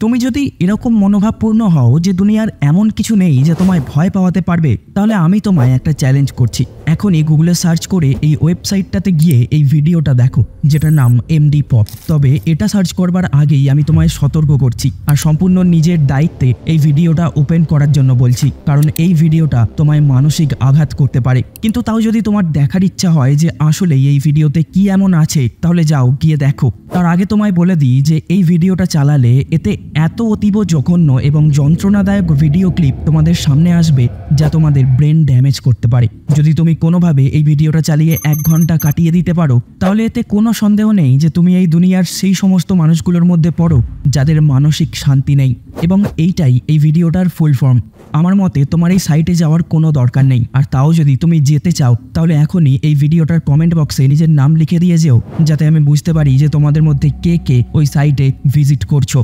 তুমি যদি এরকম মনোভাবপূর্ণ হও যে দুনিয়ার এমন কিছু নেই যে তোমায় ভয় পাওয়াতে পারবে, তাহলে আমি তোমায় একটা চ্যালেঞ্জ করছি। এখনই গুগলে সার্চ করে এই ওয়েবসাইটটাতে গিয়ে এই ভিডিওটা দেখো, যেটার নাম এমডি পপ। তবে এটা সার্চ করবার আগেই আমি তোমায় সতর্ক করছি আর সম্পূর্ণ নিজের দায়িত্বে এই ভিডিওটা ওপেন করার জন্য বলছি, কারণ এই ভিডিওটা তোমায় মানসিক আঘাত করতে পারে। কিন্তু তাও যদি তোমার দেখার ইচ্ছা হয় যে আসলে এই ভিডিওতে কি এমন আছে, তাহলে যাও গিয়ে দেখো। তার আগে তোমায় বলে দিই যে এই ভিডিওটা চালালে এতে এত অতীব জঘন্য এবং যন্ত্রণাদায়ক ভিডিও ক্লিপ তোমাদের সামনে আসবে যা তোমাদের ব্রেন ড্যামেজ করতে পারে। যদি তুমি কোনোভাবে এই ভিডিওটা চালিয়ে 1 ঘন্টা কাটিয়ে দিতে পারো, তাহলে এতে কোনো সন্দেহ নেই যে তুমি এই দুনিয়ার সেই সমস্ত মানুষগুলোর মধ্যে পড়ো যাদের মানসিক শান্তি নেই। এবং এইটাই এই ভিডিওটার ফুল ফর্ম। আমার মতে তোমার এই সাইটে যাওয়ার কোনো দরকার নেই, আর তাও যদি তুমি যেতে চাও তাহলে এখনই এই ভিডিওটার কমেন্ট বক্সে নিজের নাম লিখে দিয়ে যেও, যাতে আমি বুঝতে পারি যে তোমাদের মধ্যে কে কে ওই সাইটে ভিজিট করছো।